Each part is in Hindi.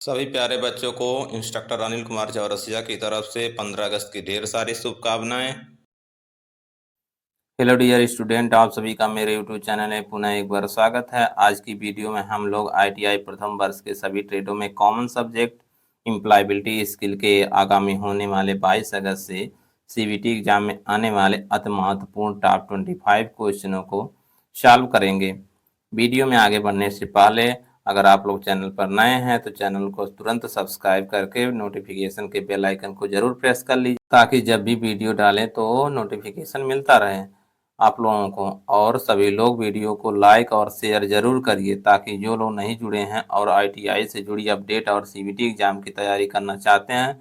सभी प्यारे बच्चों को इंस्ट्रक्टर अनिल कुमार चौरसिया की तरफ से 15 अगस्त की ढेर सारी शुभकामनाएं। हेलो डियर स्टूडेंट, आप सभी का मेरे यूट्यूब चैनल में पुनः एक बार स्वागत है। आज की वीडियो में हम लोग आईटीआई प्रथम वर्ष के सभी ट्रेडों में कॉमन सब्जेक्ट एम्प्लॉयबिलिटी स्किल के आगामी होने वाले 22 अगस्त से सीबीटी एग्जाम में आने वाले अति महत्वपूर्ण टॉप 25 क्वेश्चनों को सॉल्व करेंगे। वीडियो में आगे बढ़ने से पहले अगर आप लोग चैनल पर नए हैं तो चैनल को तुरंत सब्सक्राइब करके नोटिफिकेशन के बेल आइकन को जरूर प्रेस कर लीजिए, ताकि जब भी वीडियो डालें तो नोटिफिकेशन मिलता रहे आप लोगों को। और सभी लोग वीडियो को लाइक और शेयर जरूर करिए, ताकि जो लोग नहीं जुड़े हैं और आईटीआई से जुड़ी अपडेट और सीबीटी एग्जाम की तैयारी करना चाहते हैं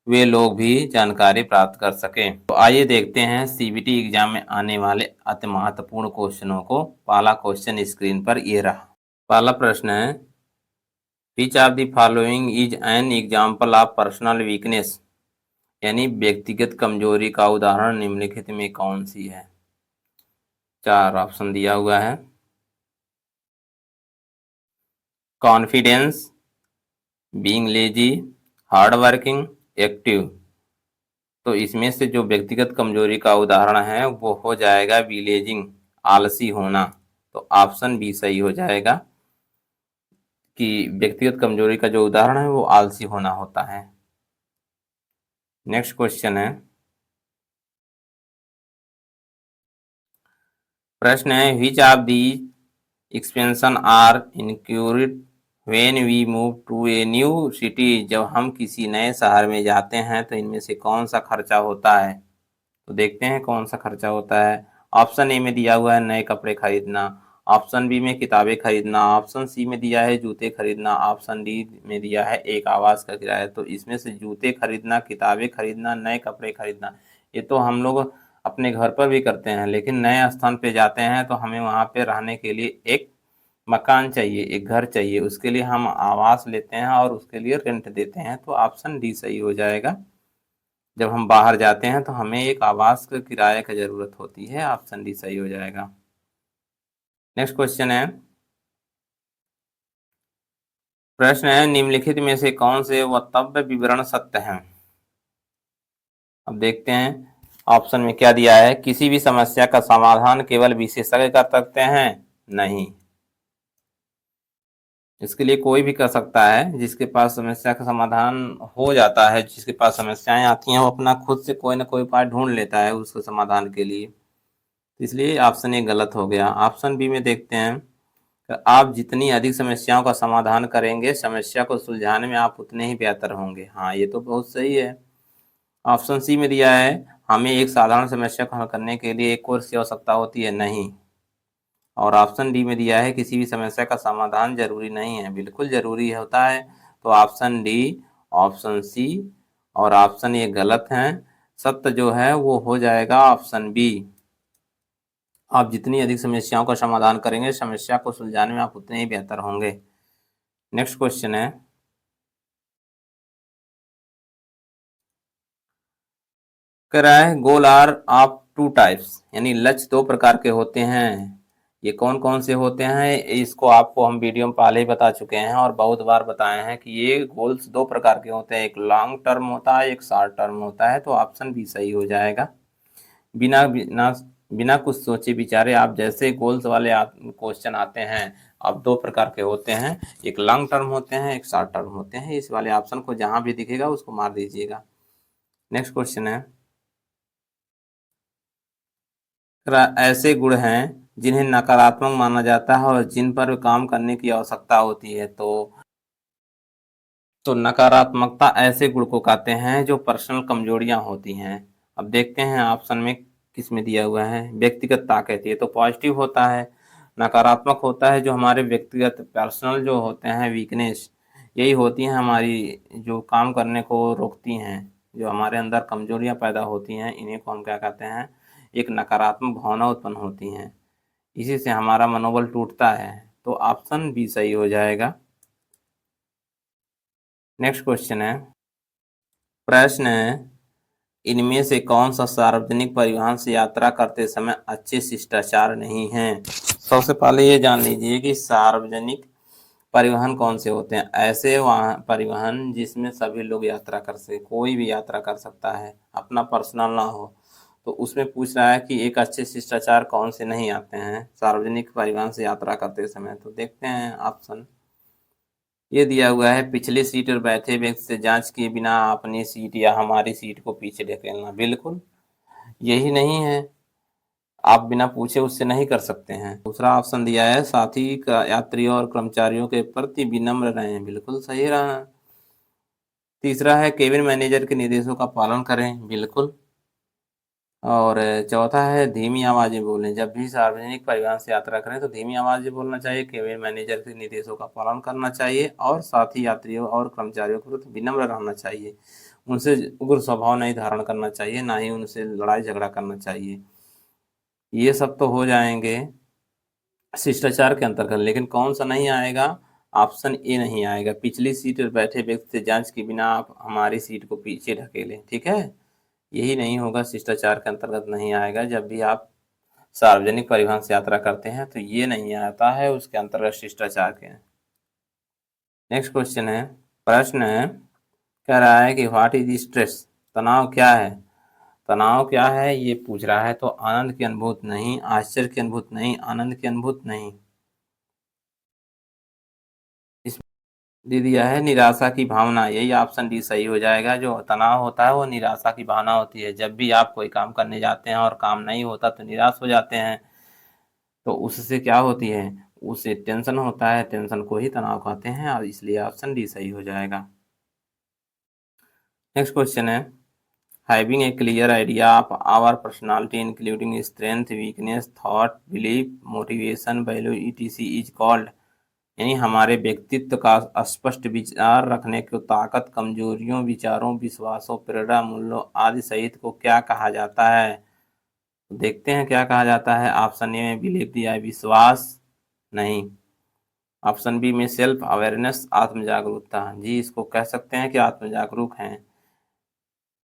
वे लोग भी जानकारी प्राप्त कर सकें। तो आइए देखते हैं सीबीटी एग्जाम में आने वाले अति महत्वपूर्ण क्वेश्चनों को। पहला क्वेश्चन स्क्रीन पर ये रहा। पहला प्रश्न है, which of the following is an example of personal weakness, यानी व्यक्तिगत कमजोरी का उदाहरण निम्नलिखित में कौन सी है। 4 ऑप्शन दिया हुआ है। Confidence, being lazy, hard working, active. तो इसमें से जो व्यक्तिगत कमजोरी का उदाहरण है वो हो जाएगा विलेजिंग, आलसी होना। तो ऑप्शन बी सही हो जाएगा कि व्यक्तिगत कमजोरी का जो उदाहरण है वो आलसी होना होता है। नेक्स्ट क्वेश्चन है, प्रश्न है, which of the expenses are incurred when we move to a new city. जब हम किसी नए शहर में जाते हैं तो इनमें से कौन सा खर्चा होता है। तो देखते हैं कौन सा खर्चा होता है। ऑप्शन ए में दिया हुआ है नए कपड़े खरीदना, ऑप्शन बी में किताबें खरीदना, ऑप्शन सी में दिया है जूते खरीदना, ऑप्शन डी में दिया है एक आवास का किराया। तो इसमें से जूते खरीदना, किताबें खरीदना, नए कपड़े खरीदना, ये तो हम लोग अपने घर पर भी करते हैं, लेकिन नए स्थान पे जाते हैं तो हमें वहाँ पे रहने के लिए एक मकान चाहिए, एक घर चाहिए, उसके लिए हम आवास लेते हैं और उसके लिए रेंट देते हैं। तो ऑप्शन डी सही हो जाएगा। जब हम बाहर जाते हैं तो हमें एक आवास का किराए की जरूरत होती है। ऑप्शन डी सही हो जाएगा। नेक्स्ट क्वेश्चन है, प्रश्न है, निम्नलिखित में से कौन से वक्तव्य विवरण सत्य हैं। अब देखते हैं ऑप्शन में क्या दिया है। किसी भी समस्या का समाधान केवल विशेषज्ञ कर सकते हैं, नहीं, इसके लिए कोई भी कर सकता है। जिसके पास समस्या का समाधान हो जाता है, जिसके पास समस्याएं आती हैं, वो अपना खुद से कोई ना कोई उपाय ढूंढ लेता है उसके समाधान के लिए। इसलिए ऑप्शन ए गलत हो गया। ऑप्शन बी में देखते हैं, आप जितनी अधिक समस्याओं का समाधान करेंगे, समस्या को सुलझाने में आप उतने ही बेहतर होंगे। हाँ, ये तो बहुत सही है। ऑप्शन सी में दिया है, हमें एक साधारण समस्या को हल करने के लिए एक कोर्स की आवश्यकता होती है, नहीं। और ऑप्शन डी में दिया है, किसी भी समस्या का समाधान जरूरी नहीं है, बिल्कुल जरूरी होता है। तो ऑप्शन डी, ऑप्शन सी और ऑप्शन ये गलत हैं। सत्य जो है वो हो जाएगा ऑप्शन बी। आप जितनी अधिक समस्याओं का समाधान करेंगे, समस्या को सुलझाने में आप उतने ही बेहतर होंगे। नेक्स्ट क्वेश्चन है, कह रहा है, गोल आर ऑफ टू टाइप्स, यानी लक्ष्य 2 प्रकार के होते हैं। ये कौन कौन से होते हैं, इसको आपको हम वीडियो में पहले ही बता चुके हैं और बहुत बार बताए हैं कि ये गोल्स 2 प्रकार के होते हैं, एक लॉन्ग टर्म होता है, एक शॉर्ट टर्म होता है। तो ऑप्शन बी सही हो जाएगा। बिना बिना बिना कुछ सोचे विचारे आप जैसे गोल्स वाले क्वेश्चन आते हैं, अब 2 प्रकार के होते हैं, एक लॉन्ग टर्म होते हैं, एक शॉर्ट टर्म होते हैं। इस वाले ऑप्शन को जहां भी दिखेगा उसको मार दीजिएगा। नेक्स्ट क्वेश्चन है, ऐसे गुण हैं जिन्हें नकारात्मक माना जाता है और जिन पर काम करने की आवश्यकता होती है। तो नकारात्मकता ऐसे गुण को कहते हैं जो पर्सनल कमजोरियां होती हैं। अब देखते हैं ऑप्शन में किस में दिया हुआ है। व्यक्तिगत ताकत, ये तो पॉजिटिव होता है। नकारात्मक होता है जो हमारे व्यक्तिगत पर्सनल जो होते हैं वीकनेस, यही होती हैं हमारी जो काम करने को रोकती हैं, जो हमारे अंदर कमजोरियां पैदा होती हैं, इन्हीं को हम क्या कहते हैं, एक नकारात्मक भावना उत्पन्न होती हैं। इसी से हमारा मनोबल टूटता है। तो ऑप्शन बी सही हो जाएगा। नेक्स्ट क्वेश्चन है, प्रश्न है, इनमें से कौन सा सार्वजनिक परिवहन से यात्रा करते समय अच्छे शिष्टाचार नहीं है। सबसे पहले ये जान लीजिए कि सार्वजनिक परिवहन कौन से होते हैं? ऐसे वाहन परिवहन जिसमें सभी लोग यात्रा कर सके, कोई भी यात्रा कर सकता है, अपना पर्सनल ना हो। तो उसमें पूछ रहा है कि एक अच्छे शिष्टाचार कौन से नहीं आते हैं सार्वजनिक परिवहन से यात्रा करते समय। तो देखते हैं ऑप्शन। ये दिया हुआ है, पिछली सीट और बैठे व्यक्ति से जांच किए बिना अपनी सीट या हमारी सीट को पीछे ढकेलना। बिल्कुल यही नहीं है, आप बिना पूछे उससे नहीं कर सकते हैं। दूसरा ऑप्शन दिया है, साथी का यात्रियों और कर्मचारियों के प्रति विनम्र रहें। बिल्कुल सही रहा। तीसरा है, केबिन मैनेजर के निर्देशों का पालन करें। बिल्कुल। और चौथा है, धीमी आवाज़ में बोलें। जब भी सार्वजनिक परिवहन से यात्रा करें तो धीमी आवाज़ में बोलना चाहिए, केबिन मैनेजर के निर्देशों का पालन करना चाहिए और साथ ही यात्रियों और कर्मचारियों के प्रति विनम्र रहना चाहिए। उनसे उग्र स्वभाव नहीं धारण करना चाहिए, ना ही उनसे लड़ाई झगड़ा करना चाहिए। ये सब तो हो जाएंगे शिष्टाचार के अंतर्गत, लेकिन कौन सा नहीं आएगा? ऑप्शन ए नहीं आएगा, पिछली सीट पर बैठे व्यक्ति से जांच के बिना आप हमारी सीट को पीछे ढकेलें। ठीक है, यही नहीं होगा, शिष्टाचार के अंतर्गत नहीं आएगा। जब भी आप सार्वजनिक परिवहन से यात्रा करते हैं तो ये नहीं आता है उसके अंतर्गत शिष्टाचार के। नेक्स्ट क्वेश्चन है, प्रश्न है, कह रहा है कि व्हाट इज स्ट्रेस? तनाव क्या है? तनाव क्या है ये पूछ रहा है। तो आनंद की अनुभूति नहीं, आश्चर्य की अनुभूति नहीं, आनंद की अनुभूति नहीं। इस दे दिया है, निराशा की भावना। यही ऑप्शन डी सही हो जाएगा। जो तनाव होता है वो निराशा की भावना होती है। जब भी आप कोई काम करने जाते हैं और काम नहीं होता तो निराश हो जाते हैं, तो उससे क्या होती है, उससे टेंशन होता है, टेंशन को ही तनाव कहते हैं, और इसलिए ऑप्शन डी सही हो जाएगा। नेक्स्ट क्वेश्चन है, having a clear idea of our personality including strength, weakness, thought, belief, motivation, value ETC is called. यानी हमारे व्यक्तित्व का स्पष्ट विचार रखने की ताकत, कमजोरियों, विचारों, विश्वासों, प्रेरणा, मूल्यों आदि सहित को क्या कहा जाता है? देखते हैं क्या कहा जाता है। ऑप्शन ए में बिलीफ दिया है, विश्वास नहीं। ऑप्शन बी में सेल्फ अवेयरनेस, आत्म जागरूकता। जी, इसको कह सकते हैं कि आत्म जागरूक हैं।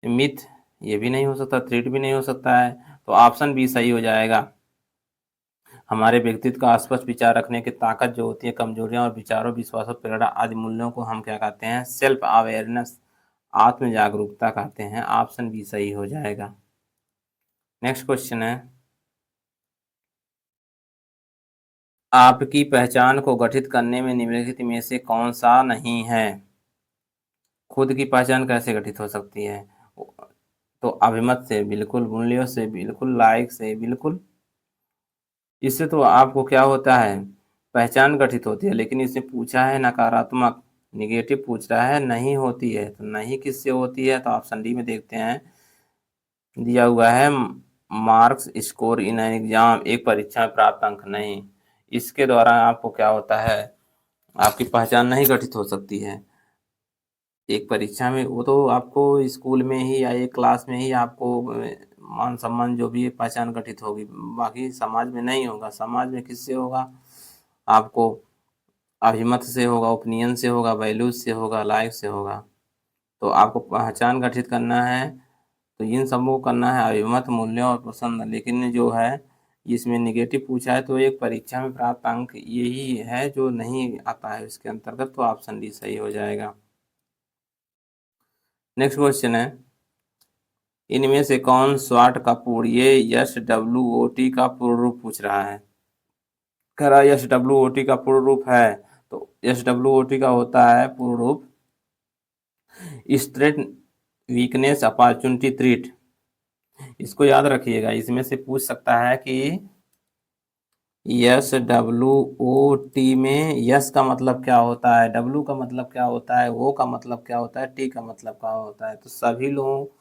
मिथ, ये भी नहीं हो सकता, थ्रेट भी नहीं हो सकता है। तो ऑप्शन बी सही हो जाएगा। हमारे व्यक्तित्व का स्पष्ट विचार रखने की ताकत जो होती है, कमजोरियां और विचारों, विश्वासों, प्रेरणा आदि मूल्यों को हम क्या कहते हैं? सेल्फ अवेयरनेस, आत्म जागरूकता कहते हैं। ऑप्शन बी सही हो जाएगा। नेक्स्ट क्वेश्चन है, आपकी पहचान को गठित करने में निम्नलिखित में से कौन सा नहीं है? खुद की पहचान कैसे गठित हो सकती है? तो अभिमत से बिल्कुल, मूल्यों से बिल्कुल, लायक से बिल्कुल। इससे तो आपको क्या होता है, पहचान गठित होती है। लेकिन इससे पूछा है नकारात्मक, निगेटिव पूछ रहा है, नहीं होती है। तो नहीं किससे होती है? तो ऑप्शन डी में देखते हैं, दिया हुआ है, marks score in an exam, एक परीक्षा में प्राप्त अंक नहीं। इसके द्वारा आपको क्या होता है, आपकी पहचान नहीं गठित हो सकती है। एक परीक्षा में वो तो आपको स्कूल में ही या एक क्लास में ही आपको मान सम्मान जो भी है पहचान गठित होगी, बाकी समाज में नहीं होगा। समाज में किससे होगा? आपको अभिमत से होगा, ओपिनियन से होगा, वैल्यूज से होगा, लाइफ से होगा। तो आपको पहचान गठित करना है तो इन सबको करना है, अभिमत, मूल्यों और पसंद। लेकिन जो है इसमें निगेटिव पूछा है, तो एक परीक्षा में प्राप्त अंक यही है जो नहीं आता है इसके अंतर्गत। तो ऑप्शन डी सही हो जाएगा। नेक्स्ट क्वेश्चन है, इनमें से कौन स्वाट का पूर्ण, ये यस डब्ल्यू ओ टी का पूर्ण रूप पूछ रहा है। कह रहा है यस डब्ल्यू ओ टी का पूर्ण रूप है। तो यस डब्ल्यू ओ टी का होता है पूर्ण रूप स्ट्रेंथ, वीकनेस, अपॉर्चुनिटी, थ्रेट। इसको याद रखिएगा, इसमें से पूछ सकता है कि यस डब्ल्यू ओ टी में यस का मतलब क्या होता है, डब्ल्यू का मतलब क्या होता है, ओ का मतलब क्या होता है, टी का मतलब क्या होता है। तो सभी लोग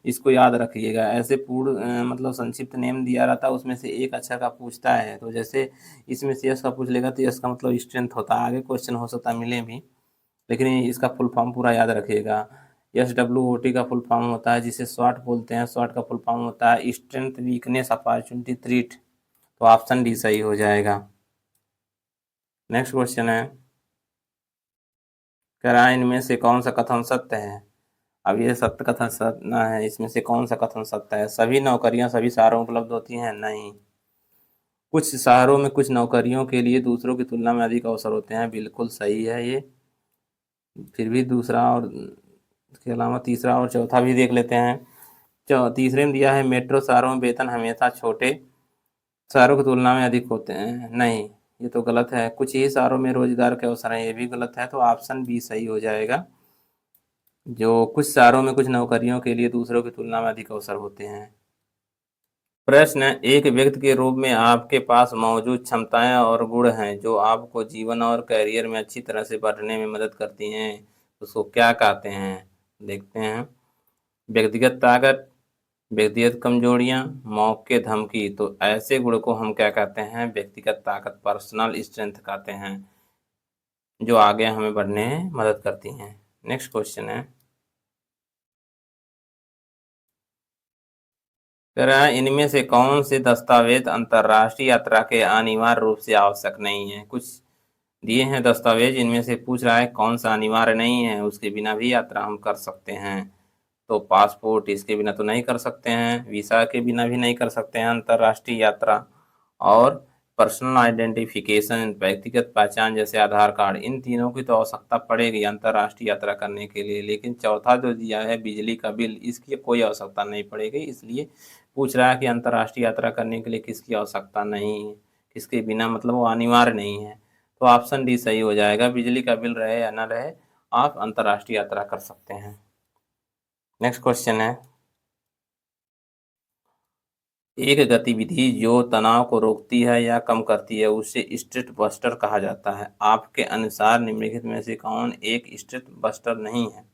इसको याद रखिएगा। ऐसे पूर्ण मतलब संक्षिप्त नेम दिया रहता है, उसमें से एक अक्षर का पूछता है। तो जैसे इसमें से यस का पूछ लेगा तो यस का मतलब स्ट्रेंथ होता है। आगे क्वेश्चन हो सकता है मिले भी, लेकिन इसका फुल फॉर्म पूरा याद रखिएगा। एस डब्ल्यू ओ टी का फुल फॉर्म होता है जिसे स्वॉट बोलते हैं। स्वॉट का फुल फॉर्म होता है स्ट्रेंथ, वीकनेस, अपॉर्चुनिटी, थ्रेट। तो ऑप्शन डी सही हो जाएगा। नेक्स्ट क्वेश्चन है, कह रहा है इनमें से कौन सा कथन सत्य है? अब ये सत्य कथन सत्य ना है, इसमें से कौन सा कथन सत्य है? सभी नौकरियां सभी सारों उपलब्ध होती हैं? नहीं। कुछ शहरों में कुछ नौकरियों के लिए दूसरों की तुलना में अधिक अवसर होते हैं, बिल्कुल सही है ये। फिर भी दूसरा और इसके अलावा तीसरा और चौथा भी देख लेते हैं। तीसरे में दिया है मेट्रो शहरों में वेतन हमेशा छोटे शहरों की तुलना में अधिक होते हैं, नहीं, ये तो गलत है। कुछ ही शहरों में रोजगार के अवसर हैं, ये भी गलत है, तो ऑप्शन बी सही हो जाएगा। जो कुछ शहरों में कुछ नौकरियों के लिए दूसरों की तुलना में अधिक अवसर होते हैं। प्रश्न: एक व्यक्ति के रूप में आपके पास मौजूद क्षमताएं और गुण हैं जो आपको जीवन और करियर में अच्छी तरह से बढ़ने में मदद करती हैं, उसको क्या कहते हैं? देखते हैं। व्यक्तिगत ताकत, व्यक्तिगत कमजोरियां, मौके धमकी, तो ऐसे गुण को हम क्या कहते हैं? व्यक्तिगत ताकत, पर्सनल स्ट्रेंथ कहते हैं, जो आगे हमें बढ़ने में मदद करती हैं। नेक्स्ट क्वेश्चन है, कह रहा है इनमें से कौन से दस्तावेज अंतर्राष्ट्रीय यात्रा के अनिवार्य रूप से आवश्यक नहीं है? कुछ दिए हैं दस्तावेज, इनमें से पूछ रहा है कौन सा अनिवार्य नहीं है, उसके बिना भी यात्रा हम कर सकते हैं। तो पासपोर्ट, इसके बिना तो नहीं कर सकते हैं, वीज़ा के बिना भी नहीं कर सकते हैं अंतर्राष्ट्रीय यात्रा, और पर्सनल आइडेंटिफिकेशन, व्यक्तिगत पहचान जैसे आधार कार्ड, इन तीनों की तो आवश्यकता पड़ेगी अंतर्राष्ट्रीय यात्रा करने के लिए। लेकिन चौथा जो दिया है बिजली का बिल, इसकी कोई आवश्यकता नहीं पड़ेगी, इसलिए पूछ रहा है कि अंतर्राष्ट्रीय यात्रा करने के लिए किसकी आवश्यकता नहीं है, किसके बिना, मतलब वो अनिवार्य नहीं है। तो ऑप्शन डी सही हो जाएगा, बिजली का बिल रहे या न रहे, आप अंतर्राष्ट्रीय यात्रा कर सकते हैं। नेक्स्ट क्वेश्चन है, एक गतिविधि जो तनाव को रोकती है या कम करती है उसे स्ट्रेस बस्टर कहा जाता है। आपके अनुसार निम्नलिखित में से कौन एक स्ट्रेस बस्टर नहीं है?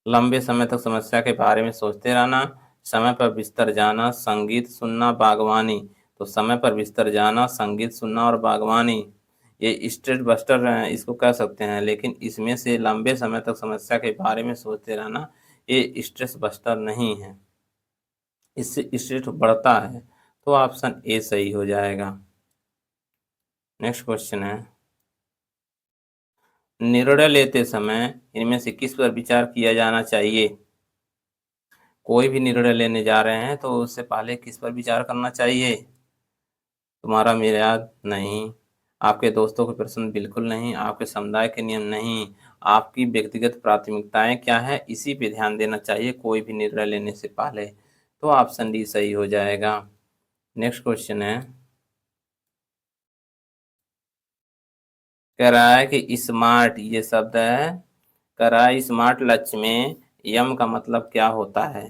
लंबे समय तक समस्या के बारे में सोचते रहना, समय पर बिस्तर जाना, संगीत सुनना, बागवानी। तो समय पर बिस्तर जाना, संगीत सुनना और बागवानी, ये स्ट्रेस बस्टर इसको कह सकते हैं। लेकिन इसमें से लंबे समय तक समस्या के बारे में सोचते रहना, ये स्ट्रेस बस्टर नहीं है, इससे स्ट्रेस बढ़ता है। तो ऑप्शन ए सही हो जाएगा। नेक्स्ट क्वेश्चन है, निर्णय लेते समय इनमें से किस पर विचार किया जाना चाहिए? कोई भी निर्णय लेने जा रहे हैं तो उससे पहले किस पर विचार करना चाहिए? तुम्हारा मेयाद नहीं, आपके दोस्तों के प्रश्न बिल्कुल नहीं, आपके समुदाय के नियम नहीं, आपकी व्यक्तिगत प्राथमिकताएं क्या है, इसी पे ध्यान देना चाहिए कोई भी निर्णय लेने से पहले। तो ऑप्शन डी सही हो जाएगा। नेक्स्ट क्वेश्चन है, कह रहा है कि स्मार्ट, ये शब्द है, कह रहा है स्मार्ट लक्ष्य में यम का मतलब क्या होता है?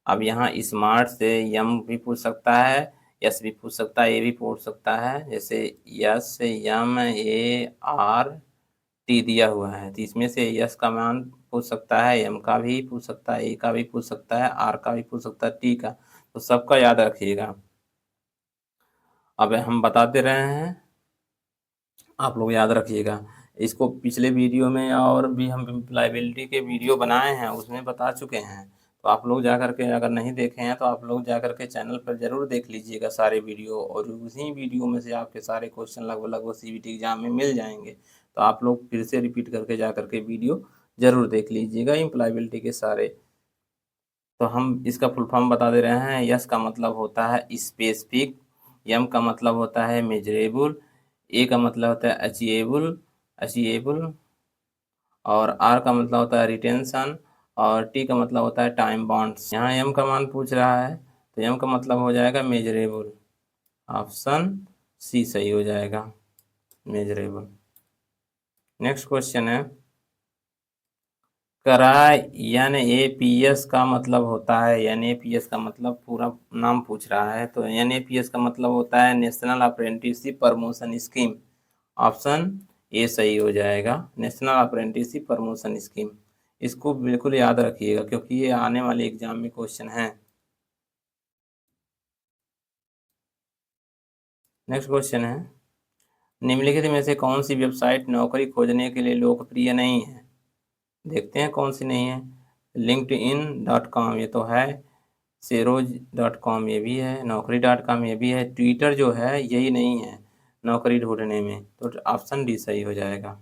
अब यहाँ स्मार्ट से यम भी पूछ सकता है, यस भी पूछ सकता है, ए भी पूछ सकता है। जैसे यस से यम, ए आर टी दिया हुआ है, तो इसमें से यस का मान पूछ सकता है, एम का भी पूछ सकता है, ए का भी पूछ सकता है, आर का भी पूछ सकता है, टी का। तो सबका याद रखिएगा। अब हम बताते रहे हैं, आप लोग याद रखिएगा। इसको पिछले वीडियो में और भी हम एम्प्लॉयबिलिटी के वीडियो बनाए हैं, उसमें बता चुके हैं। तो आप लोग जा करके, अगर नहीं देखे हैं तो आप लोग जा करके चैनल पर ज़रूर देख लीजिएगा सारे वीडियो, और उसी वीडियो में से आपके सारे क्वेश्चन लगभग सीबीटी एग्जाम में मिल जाएंगे। तो आप लोग फिर से रिपीट करके जा करके वीडियो ज़रूर देख लीजिएगा एम्प्लॉयबिलिटी के सारे। तो हम इसका फुल फॉर्म बता दे रहे हैं। यस का मतलब होता है स्पेसिफिक, एम का मतलब होता है मेजरेबल, ए का मतलब होता है अचीवेबल, अचीवेबल, और आर का मतलब होता है रिटेंशन, और टी का मतलब होता है टाइम बॉन्ड्स। यहाँ एम का मान पूछ रहा है, तो एम का मतलब हो जाएगा मेजरेबल। ऑप्शन सी सही हो जाएगा, मेजरेबल। नेक्स्ट क्वेश्चन है, करार एनएपीएस का मतलब होता है, एनएपीएस का मतलब पूरा नाम पूछ रहा है। तो एनएपीएस का मतलब होता है national apprenticeship promotion scheme. Option A सही हो जाएगा, नेशनल अप्रेंटिसशिप प्रमोशन स्कीम। इसको बिल्कुल याद रखिएगा क्योंकि ये आने वाले एग्जाम में क्वेश्चन है। नेक्स्ट क्वेश्चन है, निम्नलिखित में से कौन सी वेबसाइट नौकरी खोजने के लिए लोकप्रिय नहीं है? देखते हैं कौन सी नहीं है। linkedin.com ये तो है, सेरोज.com ये भी है, नौकरी.com ये भी है, ट्विटर जो है यही नहीं है नौकरी ढूंढने में। तो ऑप्शन डी सही हो जाएगा।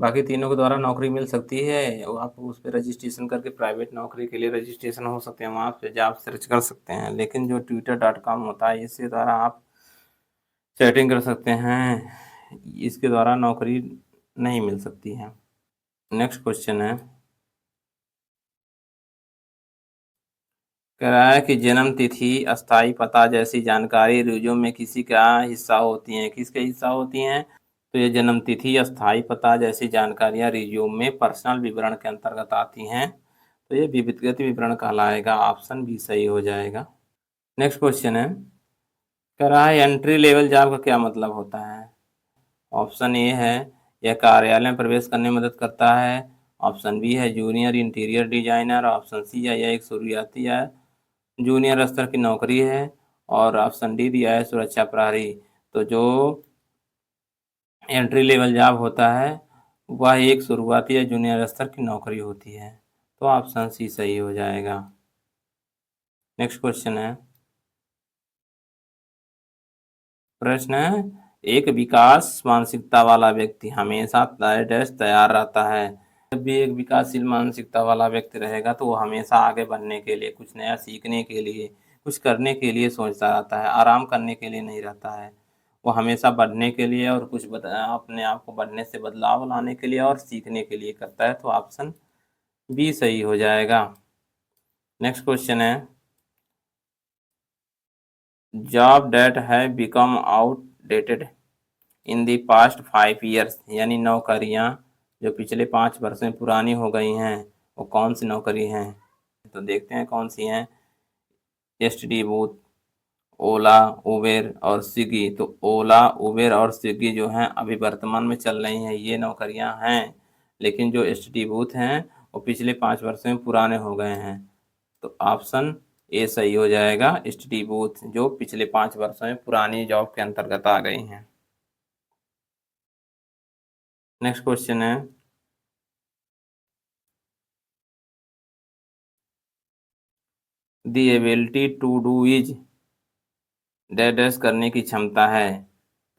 बाकी तीनों के द्वारा नौकरी मिल सकती है। वो आप उस पर रजिस्ट्रेशन करके प्राइवेट नौकरी के लिए रजिस्ट्रेशन हो सकते हैं, वहाँ पे जॉब सर्च कर सकते हैं। लेकिन जो twitter.com होता है, इसके द्वारा आप चैटिंग कर सकते हैं, इसके द्वारा नौकरी नहीं मिल सकती है। नेक्स्ट क्वेश्चन है, कह रहा है कि जन्म तिथि, अस्थाई पता जैसी जानकारी रिज्यूम में किसी का हिस्सा होती हैं, किसके हिस्सा होती हैं? तो ये जन्म तिथि, अस्थाई पता जैसी जानकारियां रिज्यूम में पर्सनल विवरण के अंतर्गत आती हैं, तो ये व्यक्तिगत विवरण कहलाएगा। ऑप्शन बी सही हो जाएगा। नेक्स्ट क्वेश्चन है, कह रहा है एंट्री लेवल जॉब का क्या मतलब होता है? ऑप्शन ए है यह कार्यालय में प्रवेश करने में मदद करता है। ऑप्शन बी है junior interior designer. Option C है यह एक शुरुआती या जूनियर स्तर की नौकरी है। और ऑप्शन डी दिया है सुरक्षा प्रहरी। तो जो एंट्री लेवल जॉब होता है वह एक शुरुआती या जूनियर स्तर की नौकरी होती है। तो ऑप्शन सी सही हो जाएगा। नेक्स्ट क्वेश्चन है, प्रश्न है, एक विकास मानसिकता वाला व्यक्ति हमेशा तैयार रहता है। जब भी एक विकासशील मानसिकता वाला व्यक्ति रहेगा तो वो हमेशा आगे बढ़ने के लिए, कुछ नया सीखने के लिए, कुछ करने के लिए सोचता रहता है, आराम करने के लिए नहीं रहता है। वो हमेशा बढ़ने के लिए और अपने आप को बढ़ने से बदलाव लाने के लिए और सीखने के लिए करता है। तो ऑप्शन बी सही हो जाएगा। नेक्स्ट क्वेश्चन है, जॉब डेट है become outdated in the past 5 years, यानी नौकरियां जो पिछले 5 वर्ष में पुरानी हो गई हैं, वो कौन सी नौकरी हैं? तो देखते हैं कौन सी हैं। एसटीडी बूथ, ओला, उबेर और स्विगी। तो ओला, उबेर और स्विगी जो हैं अभी वर्तमान में चल रही हैं, ये नौकरियां हैं। लेकिन जो एसटीडी बूथ हैं वो पिछले 5 वर्ष में पुराने हो गए हैं। तो ऑप्शन ए सही हो जाएगा, एसटीडी बूथ जो पिछले 5 वर्षों में पुरानी जॉब के अंतर्गत आ गई हैं। नेक्स्ट क्वेश्चन है, the ability to do is dash करने की क्षमता है।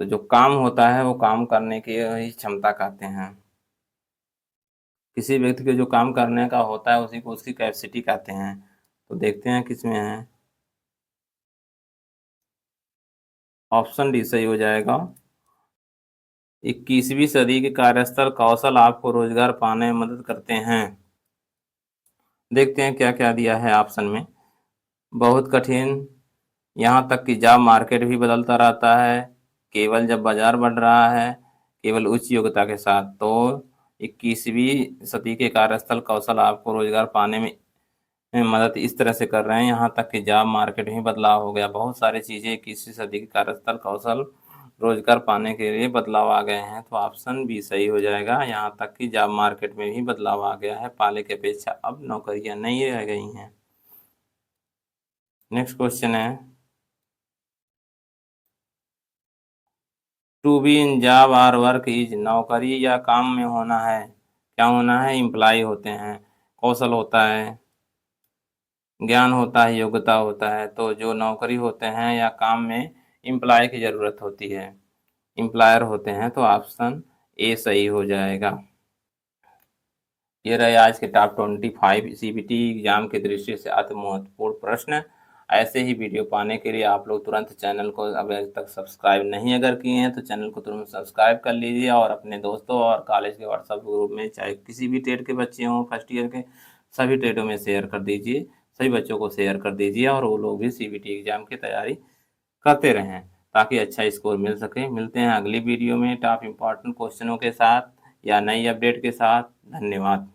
तो जो काम होता है वो काम करने की ही क्षमता कहते हैं। किसी व्यक्ति के जो काम करने का होता है उसी को उसकी कैपेसिटी कहते हैं। तो देखते हैं किसमें है। ऑप्शन डी सही हो जाएगा। 21वीं सदी के कार्यस्थल कौशल आपको रोजगार पाने में मदद करते हैं। देखते हैं क्या क्या दिया है ऑप्शन में। बहुत कठिन, यहाँ तक कि जॉब मार्केट भी बदलता रहता है, केवल जब बाजार बढ़ रहा है, केवल उच्च योग्यता के साथ। तो 21वीं सदी के कार्यस्थल कौशल आपको रोजगार पाने में मदद इस तरह से कर रहे हैं, यहाँ तक कि जॉब मार्केट में बदलाव हो गया। बहुत सारी चीज़ें 21वीं सदी के कार्यस्थल कौशल रोजगार पाने के लिए बदलाव आ गए हैं। तो ऑप्शन बी सही हो जाएगा। यहाँ तक कि जॉब मार्केट में भी बदलाव आ गया है, पहले की अपेक्षा अब नौकरियां नहीं रह गई हैं। नेक्स्ट क्वेश्चन है, टू बी इन जॉब और वर्क इज, नौकरी या काम में होना है, क्या होना है? इम्प्लाई होते हैं, कौशल होता है, ज्ञान होता है, योग्यता होता है। तो जो नौकरी होते हैं या काम में इम्प्लाई की ज़रूरत होती है, इम्प्लायर होते हैं। तो ऑप्शन ए सही हो जाएगा। ये रहे आज के टॉप 25 सीबीटी एग्जाम की दृष्टि से अति महत्वपूर्ण प्रश्न। ऐसे ही वीडियो पाने के लिए आप लोग तुरंत चैनल को अभी तक सब्सक्राइब नहीं अगर किए हैं तो चैनल को तुरंत सब्सक्राइब कर लीजिए और अपने दोस्तों और कॉलेज के व्हाट्सएप ग्रुप में, चाहे किसी भी ट्रेड के बच्चे हों, फर्स्ट ईयर के, सभी ट्रेडों में शेयर कर दीजिए। सभी बच्चों को शेयर कर दीजिए और वो लोग भी सीबीटी एग्जाम की तैयारी करते रहें ताकि अच्छा स्कोर मिल सके। मिलते हैं अगली वीडियो में टॉप इम्पॉर्टेंट क्वेश्चनों के साथ या नई अपडेट के साथ। धन्यवाद।